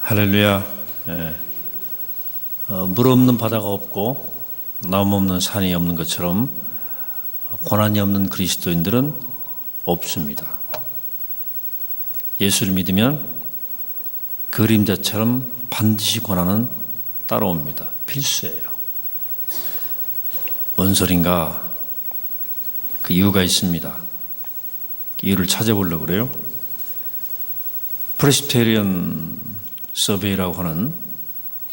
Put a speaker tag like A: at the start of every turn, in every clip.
A: 할렐루야. 물 없는 바다가 없고 나무 없는 산이 없는 것처럼 고난이 없는 그리스도인들은 없습니다. 예수를 믿으면 그림자처럼 반드시 고난은 따라옵니다. 필수예요. 뭔 소린가? 그 이유가 있습니다. 이유를 찾아보려고 그래요. 프레스비테리언 서베이라고 하는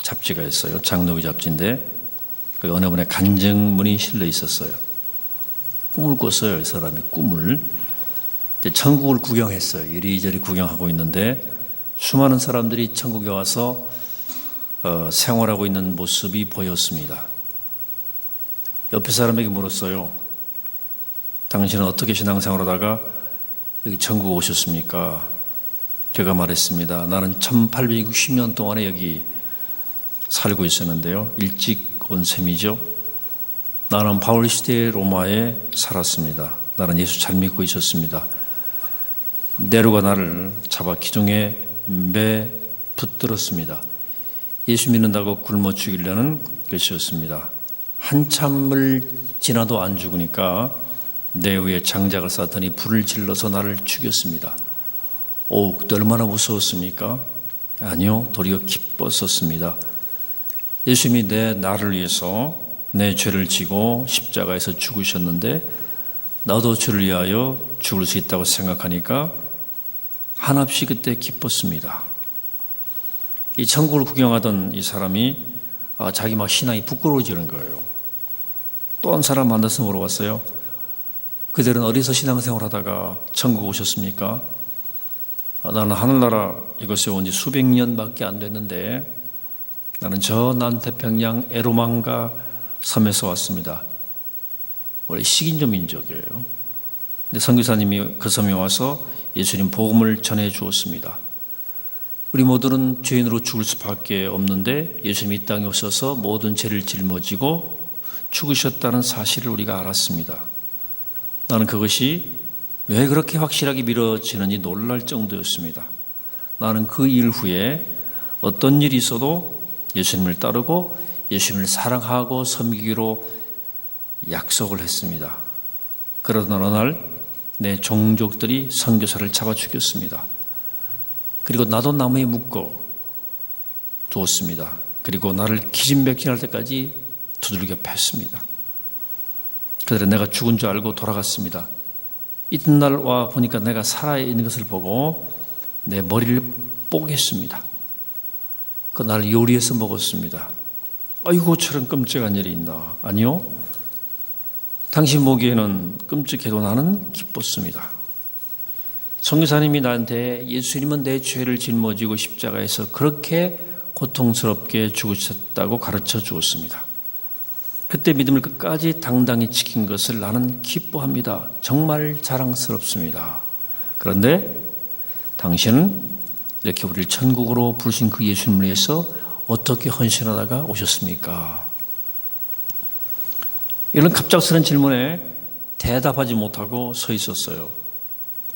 A: 잡지가 있어요. 장로교 잡지인데 그 어느 분의 간증문이 실려 있었어요. 꿈을 꿨어요. 이 사람이 꿈을. 이제 천국을 구경했어요. 이리저리 구경하고 있는데 수많은 사람들이 천국에 와서 생활하고 있는 모습이 보였습니다. 옆에 사람에게 물었어요. 당신은 어떻게 신앙생활하다가 여기 천국 오셨습니까? 제가 말했습니다. 나는 1860년 동안에 여기 살고 있었는데요. 일찍 온 셈이죠. 나는 바울 시대 로마에 살았습니다. 나는 예수 잘 믿고 있었습니다. 네로가 나를 잡아 기둥에 매 붙들었습니다. 예수 믿는다고 굶어 죽이려는 것이었습니다. 한참을 지나도 안 죽으니까 내 위에 장작을 쌓더니 불을 질러서 나를 죽였습니다. 그때 얼마나 무서웠습니까? 아니요, 도리어 기뻤었습니다. 예수님이 나를 위해서 내 죄를 지고 십자가에서 죽으셨는데 나도 주를 위하여 죽을 수 있다고 생각하니까 한없이 그때 기뻤습니다. 이 천국을 구경하던 이 사람이 자기 막 신앙이 부끄러워지는 거예요. 또 한 사람 만나서 물어봤어요. 그들은 어디서 신앙생활 하다가 천국 오셨습니까? 나는 하늘나라 이곳에 온 지 수백 년밖에 안 됐는데 나는 저 남태평양 에로망가 섬에서 왔습니다. 원래 식인종 민족이에요. 근데 선교사님이 그 섬에 와서 예수님 복음을 전해 주었습니다. 우리 모두는 죄인으로 죽을 수밖에 없는데 예수님이 이 땅에 오셔서 모든 죄를 짊어지고 죽으셨다는 사실을 우리가 알았습니다. 나는 그것이 왜 그렇게 확실하게 믿어지는지 놀랄 정도였습니다. 나는 그 일 후에 어떤 일이 있어도 예수님을 따르고 예수님을 사랑하고 섬기기로 약속을 했습니다. 그러던 어느 날 내 종족들이 선교사를 잡아 죽였습니다. 그리고 나도 나무에 묶어 두었습니다. 그리고 나를 기진맥진할 때까지 두들겨 팼습니다. 그들은 내가 죽은 줄 알고 돌아갔습니다. 이튿날 와 보니까 내가 살아있는 것을 보고 내 머리를 뽀겠습니다. 그날 요리해서 먹었습니다. 아이고 저런 끔찍한 일이 있나? 아니요. 당신 보기에는 끔찍해도 나는 기뻤습니다. 선교사님이 나한테 예수님은 내 죄를 짊어지고 십자가에서 그렇게 고통스럽게 죽으셨다고 가르쳐 주었습니다. 그때 믿음을 끝까지 당당히 지킨 것을 나는 기뻐합니다. 정말 자랑스럽습니다. 그런데 당신은 이렇게 우리를 천국으로 부르신 그 예수님을 위해서 어떻게 헌신하다가 오셨습니까? 이런 갑작스런 질문에 대답하지 못하고 서 있었어요.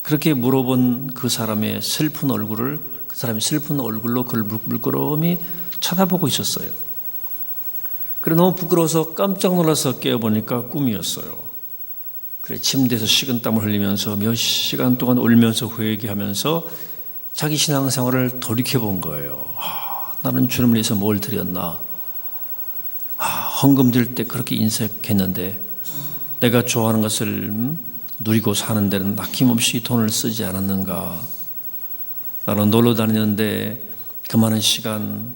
A: 그렇게 물어본 그 사람의 슬픈 얼굴을 그 사람이 슬픈 얼굴로 그를 물끄러미 쳐다보고 있었어요. 그래 너무 부끄러워서 깜짝 놀라서 깨어보니까 꿈이었어요. 그래 침대에서 식은땀을 흘리면서 몇 시간 동안 울면서 회개하면서 자기 신앙생활을 돌이켜본 거예요. 나는 주님을 위해서 뭘 드렸나? 헌금 드릴 때 그렇게 인색했는데 내가 좋아하는 것을 누리고 사는 데는 아낌없이 돈을 쓰지 않았는가? 나는 놀러 다니는데 그 많은 시간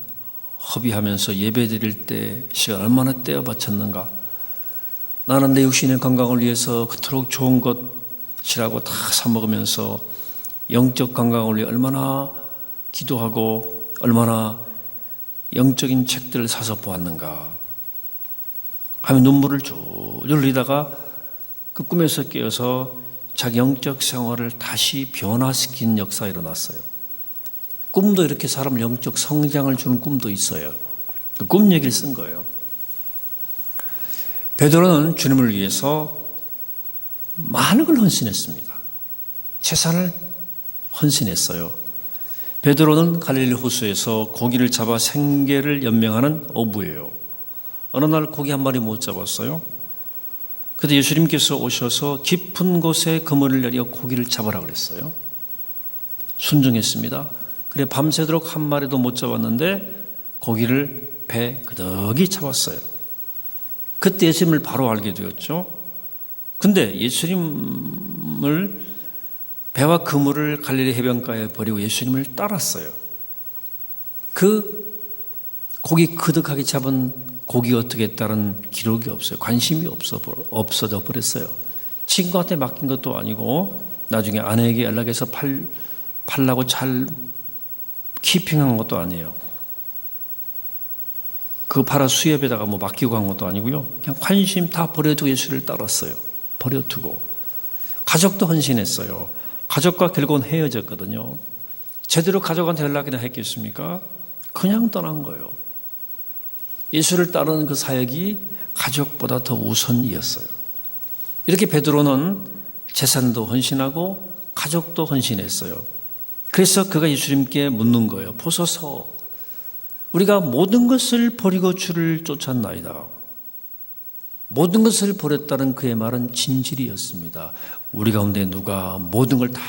A: 허비하면서 예배 드릴 때 시간 얼마나 떼어 바쳤는가? 나는 내 육신의 건강을 위해서 그토록 좋은 것이라고 다 사먹으면서 영적 건강을 위해 얼마나 기도하고 얼마나 영적인 책들을 사서 보았는가 하며 눈물을 줄줄 흘리다가 그 꿈에서 깨어서 자기 영적 생활을 다시 변화시킨 역사가 일어났어요. 꿈도 이렇게 사람 영적 성장을 주는 꿈도 있어요. 그 꿈 얘기를 쓴 거예요. 베드로는 주님을 위해서 많은 걸 헌신했습니다. 재산을 헌신했어요. 베드로는 갈릴리 호수에서 고기를 잡아 생계를 연명하는 어부예요. 어느 날 고기 한 마리 못 잡았어요. 그때 예수님께서 오셔서 깊은 곳에 그물을 내려 고기를 잡으라 그랬어요. 순종했습니다. 그래 밤새도록 한 마리도 못 잡았는데 고기를 배 그득이 잡았어요. 그때 예수님을 바로 알게 되었죠. 근데 예수님을 배와 그물을 갈릴리 해변가에 버리고 예수님을 따랐어요. 그 고기 그득하게 잡은 고기 어떻게 했다는 기록이 없어요. 관심이 없어져 버렸어요. 친구한테 맡긴 것도 아니고 나중에 아내에게 연락해서 팔라고 잘 키핑한 것도 아니에요. 그 팔아 수협에다가 뭐 맡기고 간 것도 아니고요. 그냥 관심 다 버려두고 예수를 따랐어요. 버려두고. 가족도 헌신했어요. 가족과 결국은 헤어졌거든요. 제대로 가족한테 연락이나 했겠습니까? 그냥 떠난 거예요. 예수를 따르는 그 사역이 가족보다 더 우선이었어요. 이렇게 베드로는 재산도 헌신하고 가족도 헌신했어요. 그래서 그가 예수님께 묻는 거예요. 보소서, 우리가 모든 것을 버리고 주를 쫓았나이다. 모든 것을 버렸다는 그의 말은 진실이었습니다. 우리 가운데 누가 모든 걸 다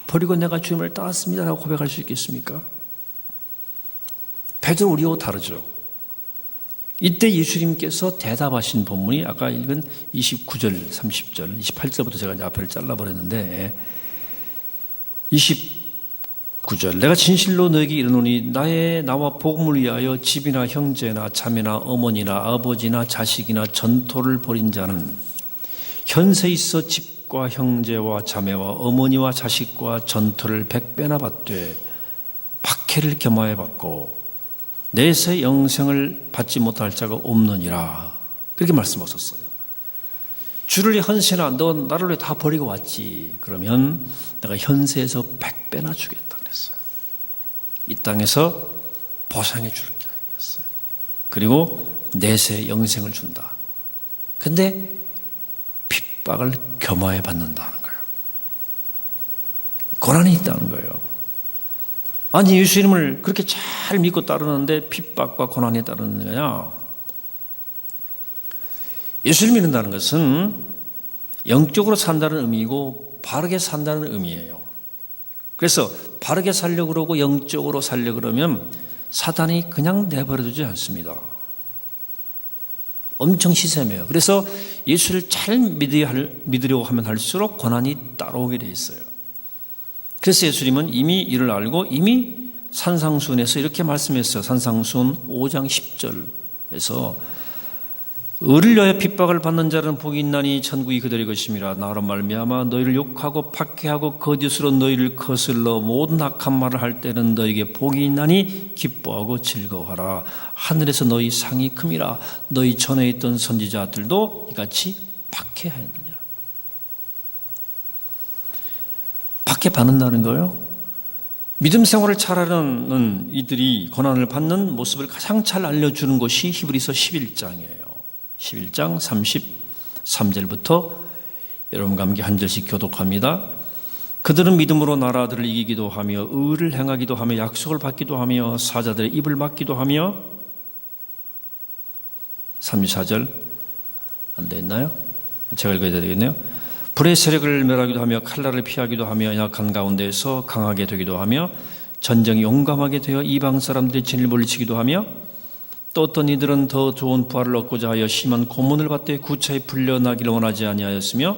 A: 버리고 내가 주님을 따랐습니다라고 고백할 수 있겠습니까? 베드로 우리와 다르죠. 이때 예수님께서 대답하신 본문이 아까 읽은 29절, 30절, 28절부터 제가 이제 앞을 잘라버렸는데 29절 내가 진실로 너에게 이르노니 나와 복음을 위하여 집이나 형제나 자매나 어머니나 아버지나 자식이나 전토를 벌인 자는 현세 있어 집과 형제와 자매와 어머니와 자식과 전토를 100배나 받되 박해를 겸하여 받고 내세 영생을 받지 못할 자가 없느니라. 그렇게 말씀하셨어요. 주를 위해 헌신아, 너 나를 위해 다 버리고 왔지. 그러면 내가 현세에서 100배나 주겠다 그랬어요. 이 땅에서 보상해 줄게 그랬어요. 그리고 내세 영생을 준다. 근데 핍박을 겸하여 받는다는 거예요. 고난이 있다는 거예요. 아니 예수님을 그렇게 잘 믿고 따르는데 핍박과 고난이 따르는 거냐? 예수를 믿는다는 것은 영적으로 산다는 의미이고 바르게 산다는 의미예요. 그래서 바르게 살려고 그러고 영적으로 살려고 그러면 사단이 그냥 내버려두지 않습니다. 엄청 시샘해요. 그래서 예수를 잘 믿으려고 하면 할수록 고난이 따라오게 돼 있어요. 그래서 예수님은 이미 이를 알고 이미 산상수훈에서 이렇게 말씀했어요. 산상수훈 5장 10절에서 의를 위하여 핍박을 받는 자는 복이 있나니 천국이 그들의 것임이라. 나로 말미암아 너희를 욕하고 박해하고 거짓으로 너희를 거슬러 모든 악한 말을 할 때는 너희에게 복이 있나니 기뻐하고 즐거워하라. 하늘에서 너희 상이 큼이라. 너희 전에 있던 선지자들도 이같이 박해하였느니라. 박해받는다는 거예요. 믿음 생활을 잘하는 이들이 고난을 받는 모습을 가장 잘 알려주는 것이 히브리서 11장이에요. 11장 33절부터 여러분과 함께 한 절씩 교독합니다. 그들은 믿음으로 나라들을 이기기도 하며 의를 행하기도 하며 약속을 받기도 하며 사자들의 입을 막기도 하며 34절 안 돼 있나요? 제가 읽어야 되겠네요. 불의 세력을 멸하기도 하며 칼날을 피하기도 하며 약한 가운데에서 강하게 되기도 하며 전쟁이 용감하게 되어 이방 사람들의 진을 물리치기도 하며 또 어떤 이들은 더 좋은 부활을 얻고자 하여 심한 고문을 받되 구차히 풀려나기를 원하지 아니하였으며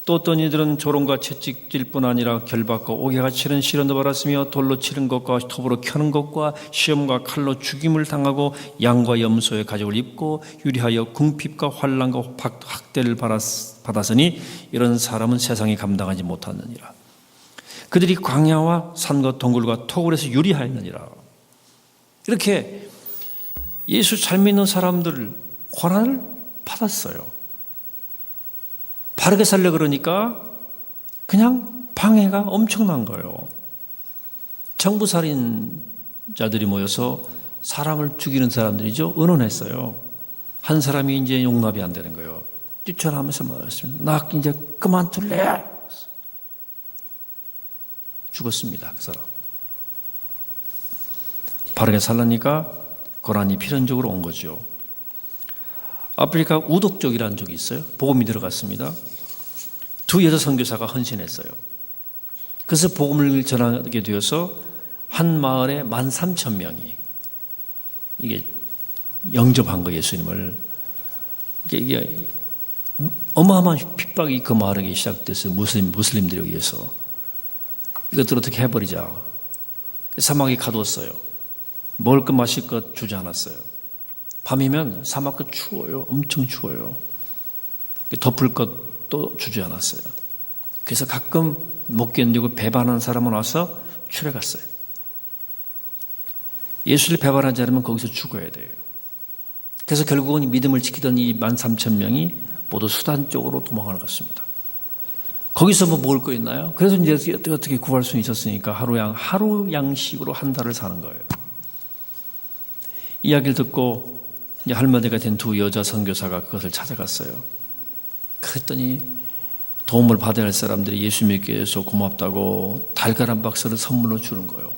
A: 또 어떤 이들은 조롱과 채찍질 뿐 아니라 결박과 옥에가 치는 시련도 받았으며 돌로 치는 것과 톱으로 켜는 것과 시험과 칼로 죽임을 당하고 양과 염소의 가죽을 입고 유리하여 궁핍과 환난과 학대를 받았으니 이런 사람은 세상이 감당하지 못하느니라. 그들이 광야와 산과 동굴과 토굴에서 유리하였느니라. 이렇게 예수 잘 믿는 사람들 고난을 받았어요. 바르게 살려 그러니까 그냥 방해가 엄청난 거예요. 정부살인자들이 모여서 사람을 죽이는 사람들이죠. 의논했어요. 한 사람이 이제 용납이 안 되는 거예요. 뛰쳐나오면서 말했습니다. 나 이제 그만둘래. 죽었습니다. 그 사람. 바르게 살라니까 고난이 필연적으로 온 거죠. 아프리카 우독 쪽이라는 쪽이 있어요. 복음이 들어갔습니다. 두 여자 선교사가 헌신했어요. 그래서 복음을 전하게 되어서 한 마을에 13,000명이 이게 영접한 거, 예수님을. 이게 어마어마한 핍박이 그 마을에게 시작됐어요. 무슬림들에 의해서. 이것들을 어떻게 해버리자. 사막에 가두었어요. 먹을 것 마실 것 주지 않았어요. 밤이면 사막 끝 추워요. 엄청 추워요. 덮을 것도 주지 않았어요. 그래서 가끔 못 견디고 배반하는 사람은 와서 출애갔어요. 예수를 배반하지 않으면 거기서 죽어야 돼요. 그래서 결국은 믿음을 지키던 이 13,000명이 모두 수단 쪽으로 도망을 갔습니다. 거기서 뭐 먹을 거 있나요? 그래서 이제 어떻게 구할 수 있었으니까 하루 양식으로 한 달을 사는 거예요. 이야기를 듣고 이제 할머니가 된 두 여자 선교사가 그것을 찾아갔어요. 그랬더니 도움을 받아야 할 사람들이 예수 믿게 해서 고맙다고 달걀 한 박스를 선물로 주는 거예요.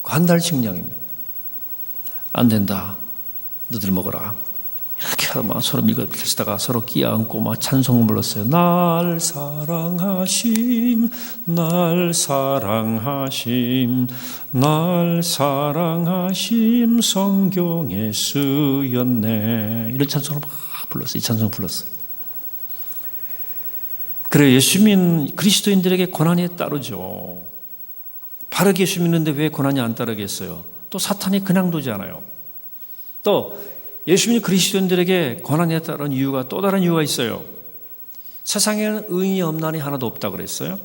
A: 한 달 식량입니다. 안 된다. 너들 먹어라. 이렇게 막 서로 밀어붙이다가 서로 끼어안고 막 찬송을 불렀어요. 날 사랑하심, 날 사랑하심, 날 사랑하심 성경에 쓰였네. 이런 찬송을 막 불렀어요. 이 찬송을 불렀어요. 그래, 예수 믿는 그리스도인들에게 고난이 따르죠. 바르게 예수 믿는데 왜 고난이 안 따르겠어요? 또 사탄이 그냥 두지 않아요. 또 예수 믿는 그리스도인들에게 고난에 따른 이유가 또 다른 이유가 있어요. 세상에는 의인이 없나니 하나도 없다고 그랬어요.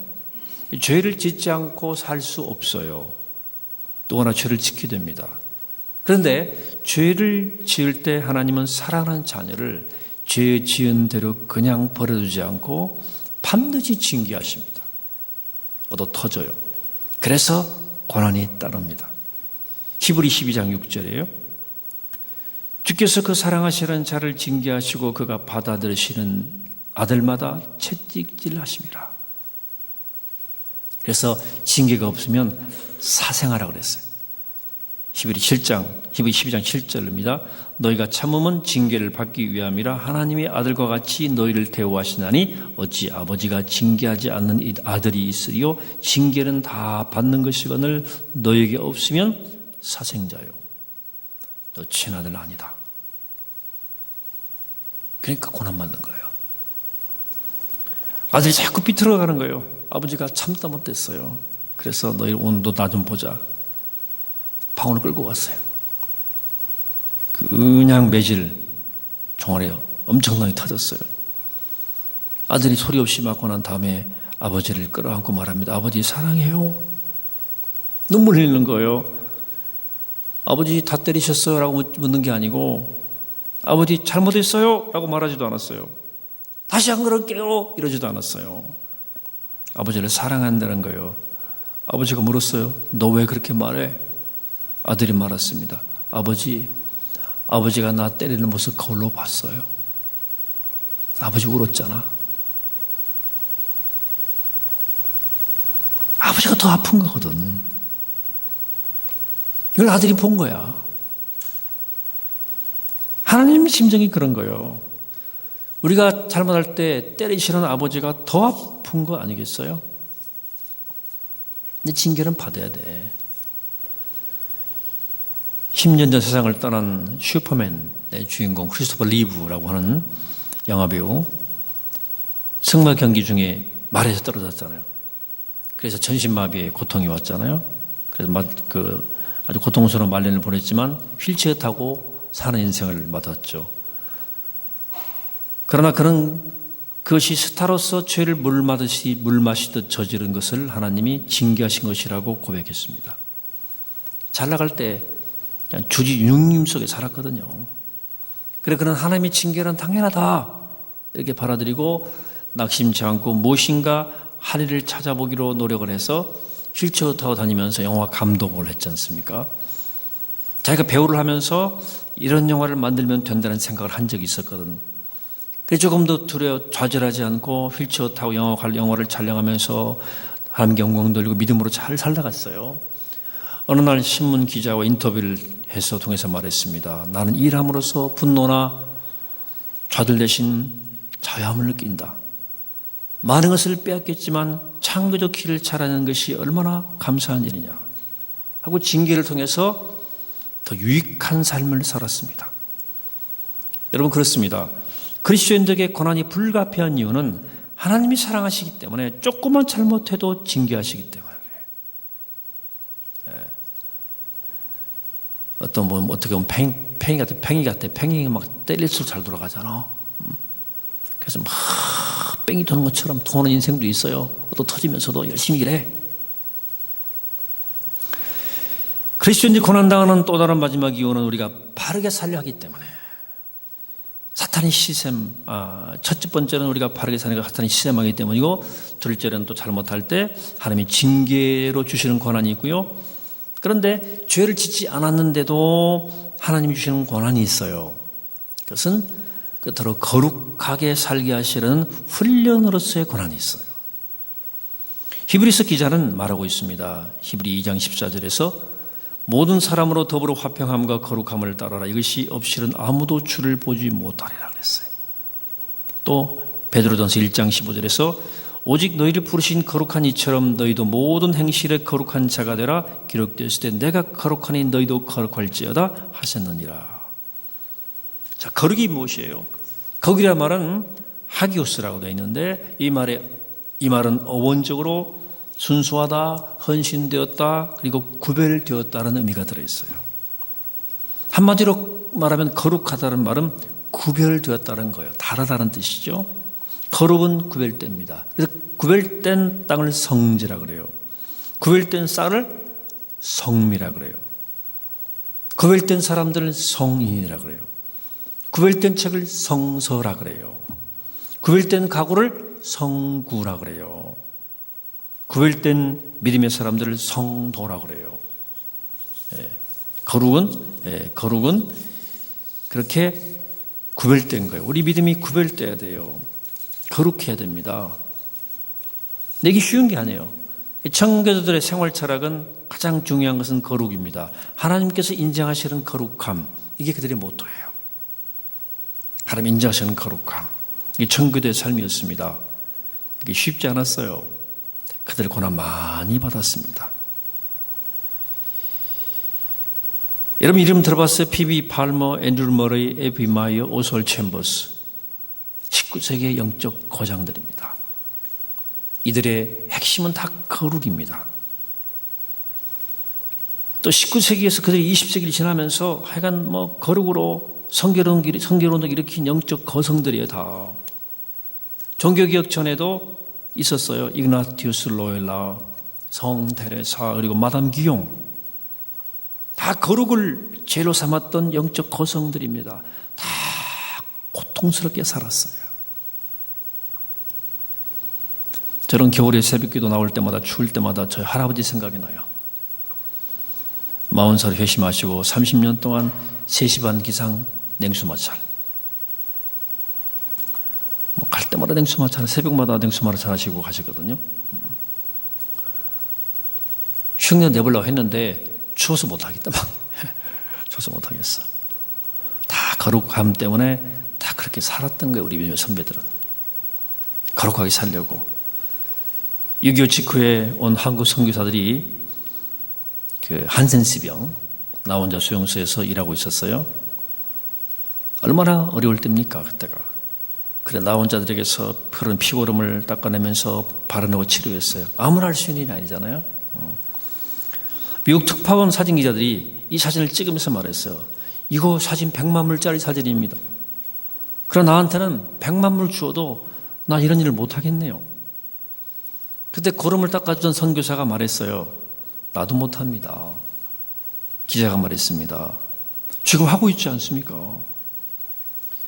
A: 죄를 짓지 않고 살 수 없어요. 또 하나 죄를 지켜야 됩니다. 그런데 죄를 지을 때 하나님은 사랑하는 자녀를 죄 지은 대로 그냥 버려두지 않고 반드시 징계하십니다. 얻어 터져요. 그래서 고난이 따릅니다. 히브리 12장 6절이에요. 주께서 그 사랑하시는 자를 징계하시고 그가 받아들이시는 아들마다 채찍질하심이라. 그래서 징계가 없으면 사생하라고 그랬어요. 히브리 12장 7절입니다. 너희가 참음은 징계를 받기 위함이라. 하나님의 아들과 같이 너희를 대우하시나니 어찌 아버지가 징계하지 않는 이 아들이 있으리요. 징계는 다 받는 것이거늘 너희에게 없으면 사생자요. 너 친아들 아니다. 그러니까 고난받는 거예요. 아들이 자꾸 비틀어가는 거예요. 아버지가 참다 못했어요. 그래서 너희 오늘 너 나 좀 보자. 방울을 끌고 갔어요. 그 은양 매질 종아리 엄청나게 터졌어요. 아들이 소리 없이 맞고 난 다음에 아버지를 끌어안고 말합니다. 아버지 사랑해요. 눈물 흘리는 거예요. 아버지 다 때리셨어요? 라고 묻는 게 아니고 아버지 잘못했어요? 라고 말하지도 않았어요. 다시 안 그럴게요? 이러지도 않았어요. 아버지를 사랑한다는 거예요. 아버지가 물었어요. 너 왜 그렇게 말해? 아들이 말했습니다. 아버지가 나 때리는 모습 거울로 봤어요. 아버지 울었잖아. 아버지가 더 아픈 거거든. 이걸 아들이 본 거야. 하나님의 심정이 그런 거예요. 우리가 잘못할 때 때리시는 아버지가 더 아픈 거 아니겠어요? 근데 징계는 받아야 돼. 10년 전 세상을 떠난 슈퍼맨의 주인공 크리스토퍼 리브라고 하는 영화배우, 승마 경기 중에 말에서 떨어졌잖아요. 그래서 전신마비에 고통이 왔잖아요. 그래서 아주 고통스러운 말년을 보냈지만 휠체어 타고 사는 인생을 맞았죠. 그러나 그것이 스타로서 죄를 물 마시듯 저지른 것을 하나님이 징계하신 것이라고 고백했습니다. 잘 나갈 때 그냥 주지 육림 속에 살았거든요. 그래 그는 하나님의 징계는 당연하다 이렇게 받아들이고 낙심치 않고 무엇인가 할 일을 찾아보기로 노력을 해서 휠체어 타고 다니면서 영화 감독을 했지 않습니까? 자기가 배우를 하면서 이런 영화를 만들면 된다는 생각을 한 적이 있었거든. 그래서 조금 더 좌절하지 않고 휠체어 타고 영화를 촬영하면서 하나님께 영광 돌리고 믿음으로 잘 살다갔어요. 어느 날 신문 기자와 인터뷰를 해서 통해서 말했습니다. 나는 일함으로써 분노나 좌절되신 자유함을 느낀다. 많은 것을 빼앗겼지만 창조적 길을 찾아내는 것이 얼마나 감사한 일이냐 하고 징계를 통해서 더 유익한 삶을 살았습니다. 여러분, 그렇습니다. 그리스도인들에게 고난이 불가피한 이유는 하나님이 사랑하시기 때문에 조금만 잘못해도 징계하시기 때문에 그래요. 어떤 분 어떻게 보면 팽이 같아. 팽이가 막 때릴수록 잘 돌아가잖아. 그래서 막 뺑이 도는 것처럼 도는 인생도 있어요. 또 터지면서도 열심히 일해. 그리스도인들이 고난당하는 또 다른 마지막 이유는 우리가 바르게 살려 하기 때문에. 사탄이 첫 번째는 우리가 바르게 사는 게 사탄이 시샘하기 때문이고, 둘째는 또 잘못할 때 하나님이 징계로 주시는 고난이 있고요. 그런데 죄를 짓지 않았는데도 하나님이 주시는 고난이 있어요. 그것은 끝으로 거룩하게 살게 하시는 훈련으로서의 고난이 있어요. 히브리서 기자는 말하고 있습니다. 히브리 2장 14절에서 모든 사람으로 더불어 화평함과 거룩함을 따라라. 이것이 없이는 아무도 주를 보지 못하리라 그랬어요. 또 베드로전서 1장 15절에서 오직 너희를 부르신 거룩한 이처럼 너희도 모든 행실에 거룩한 자가 되라. 기록되었을 때 내가 거룩하니 너희도 거룩할지어다 하셨느니라. 자, 거룩이 무엇이에요? 거룩이란 말은 하기오스라고 되어 있는데 이 말은 어원적으로 순수하다, 헌신되었다, 그리고 구별되었다는 의미가 들어있어요. 한마디로 말하면 거룩하다는 말은 구별되었다는 거예요. 다르다는 뜻이죠. 거룩은 구별됩니다. 그래서 구별된 땅을 성지라 그래요. 구별된 쌀을 성미라 그래요. 구별된 사람들을 성인이라 그래요. 구별된 책을 성서라 그래요. 구별된 가구를 성구라 그래요. 구별된 믿음의 사람들을 성도라 그래요. 거룩은 그렇게 구별된 거예요. 우리 믿음이 구별돼야 돼요. 거룩해야 됩니다. 내기 쉬운 게 아니에요. 청교도들의 생활 철학은 가장 중요한 것은 거룩입니다. 하나님께서 인정하시는 거룩함, 이게 그들의 모토예요. 하나님 인정하시는 거룩함, 이게 청교도의 삶이었습니다. 이게 쉽지 않았어요. 그들 고난 많이 받았습니다. 여러분 이름 들어봤어요? 피비 팔머, 앤드루 머레이, 에피 마이어, 오스월 챔버스. 19세기의 영적 거장들입니다. 이들의 핵심은 다 거룩입니다. 또 19세기에서 그들이 20세기를 지나면서 하여간 거룩으로 성결운동 일으킨 영적 거성들이에요. 다. 종교개혁 전에도 있었어요. 이그나티우스 로엘라, 성 테레사, 그리고 마담 기용. 다 거룩을 죄로 삼았던 영적 거성들입니다. 다 고통스럽게 살았어요. 저는 겨울에 새벽기도 나올 때마다 추울 때마다 저희 할아버지 생각이 나요. 40살 회심하시고 30년 동안 3시 반 기상 냉수마찰. 갈 때마다 냉수마찰, 새벽마다 냉수마찰 하시고 가셨거든요. 흉내 내보려고 했는데 추워서 못하겠다. 추워서 못하겠어. 다 거룩함 때문에 다 그렇게 살았던 거예요. 우리 믿음의 선배들은. 거룩하게 살려고. 6.25 직후에 온 한국 선교사들이 그 한센시병 나 혼자 수용소에서 일하고 있었어요. 얼마나 어려울 때입니까 그때가. 그래 나 혼자들에게서 그런 피고름을 닦아내면서 바르내고 치료했어요. 아무나 할 수 있는 일이 아니잖아요. 미국 특파원 사진기자들이 이 사진을 찍으면서 말했어요. 이거 사진 100만 불짜리 사진입니다. 그러나 나한테는 100만 불 주어도 나 이런 일을 못하겠네요. 그때 고름을 닦아주던 선교사가 말했어요. 나도 못합니다. 기자가 말했습니다. 지금 하고 있지 않습니까?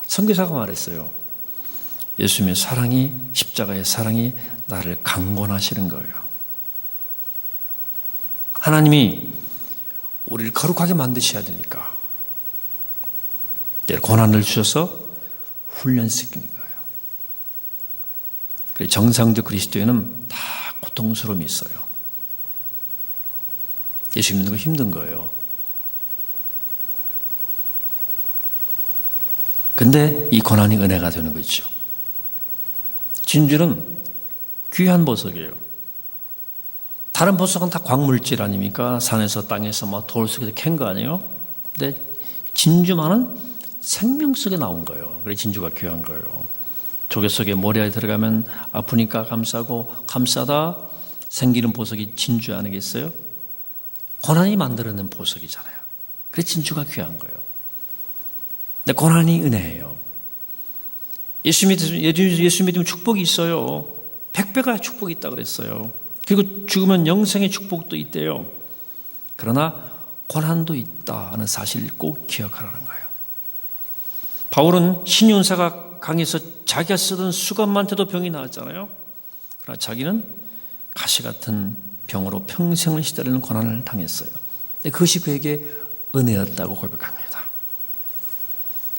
A: 선교사가 말했어요. 예수님의 사랑이, 십자가의 사랑이 나를 강권하시는 거예요. 하나님이 우리를 거룩하게 만드셔야 되니까 고난을 주셔서 훈련시키는 거예요. 그래서 정상적 그리스도인은 다 고통스러움이 있어요. 예수 믿는 거 힘든 거예요. 근데 이 고난이 은혜가 되는 거죠. 진주는 귀한 보석이에요. 다른 보석은 다 광물질 아닙니까? 산에서 땅에서 막 돌 속에서 캔 거 아니에요? 근데 진주만은 생명 속에 나온 거예요. 그래서 진주가 귀한 거예요. 조개 속에 모래에 들어가면 아프니까 감싸고 감싸다 생기는 보석이 진주 아니겠어요? 고난이 만들어낸 보석이잖아요. 그래서 진주가 귀한 거예요. 근데 고난이 은혜예요. 예수 믿으면 축복이 있어요. 100배가 축복이 있다고 그랬어요. 그리고 죽으면 영생의 축복도 있대요. 그러나 고난도 있다는 사실을 꼭 기억하라는 거예요. 바울은 신윤사가 강에서 자기가 쓰던 수건만테도 병이 나았잖아요. 그러나 자기는 가시 같은 병으로 평생을 시달리는 고난을 당했어요. 근데 그것이 그에게 은혜였다고 고백합니다.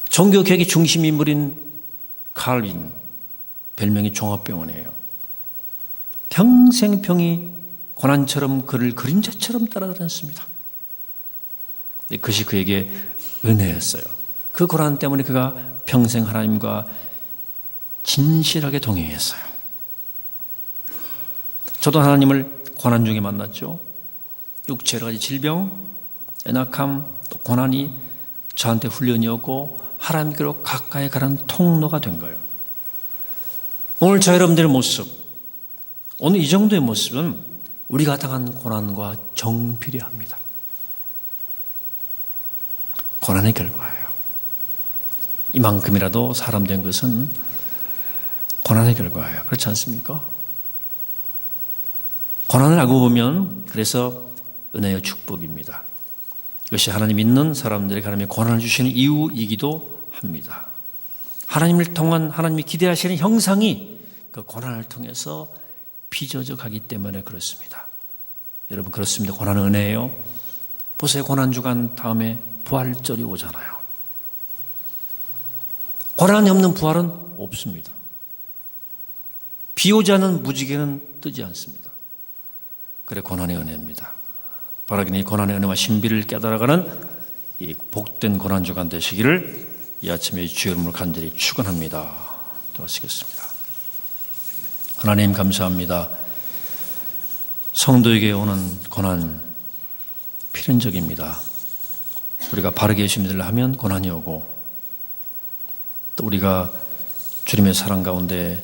A: 종교개혁의 중심 인물인 칼빈, 별명이 종합병원이에요. 평생 병이 고난처럼 그를 그림자처럼 따라다녔습니다. 그것이 그에게 은혜였어요. 그 고난 때문에 그가 평생 하나님과 진실하게 동행했어요. 저도 하나님을 고난 중에 만났죠. 육체 여러 가지 질병, 연약함, 또 고난이 저한테 훈련이었고 하나님께로 가까이 가는 통로가 된 거예요. 오늘 저 여러분들의 모습, 오늘 이 정도의 모습은 우리가 당한 고난과 정비례합니다. 고난의 결과예요. 이만큼이라도 사람 된 것은 고난의 결과예요. 그렇지 않습니까? 고난을 알고 보면 그래서 은혜의 축복입니다. 이것이 하나님 믿는 사람들에게 하나님의 고난을 주시는 이유이기도 합니다. 하나님을 통한 하나님이 기대하시는 형상이 그 고난을 통해서 빚어져 가기 때문에 그렇습니다. 여러분 그렇습니다. 고난은 은혜예요. 보세요. 고난주간 다음에 부활절이 오잖아요. 고난이 없는 부활은 없습니다. 비 오지 않은 무지개는 뜨지 않습니다. 그래 고난의 은혜입니다. 바라기는 이 고난의 은혜와 신비를 깨달아가는 이 복된 고난주간 되시기를 이 아침에 주의 이름으로 간절히 축원합니다. 도와주시겠습니다. 하나님 감사합니다. 성도에게 오는 고난 필연적입니다. 우리가 바르게 예수 믿으려 하면 고난이 오고 또 우리가 주님의 사랑 가운데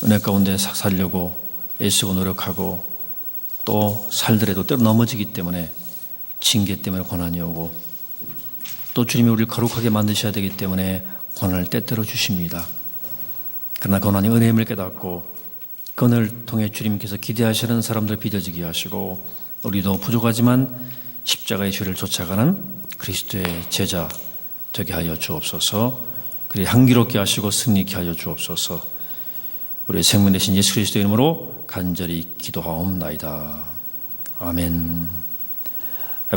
A: 은혜 가운데 살려고 애쓰고 노력하고 또 살더라도 때로 넘어지기 때문에 징계 때문에 고난이 오고 또 주님이 우리를 거룩하게 만드셔야 되기 때문에 고난을 때때로 주십니다. 그러나 고난이 은혜임을 깨닫고 그 은혜를 통해 주님께서 기대하시는 사람들 빚어지게 하시고 우리도 부족하지만 십자가의 주를 쫓아가는 그리스도의 제자 되게 하여 주옵소서. 그리 향기롭게 하시고 승리케 하여 주옵소서. 우리의 생명 되신 예수 그리스도의 이름으로 간절히 기도하옵나이다. 아멘.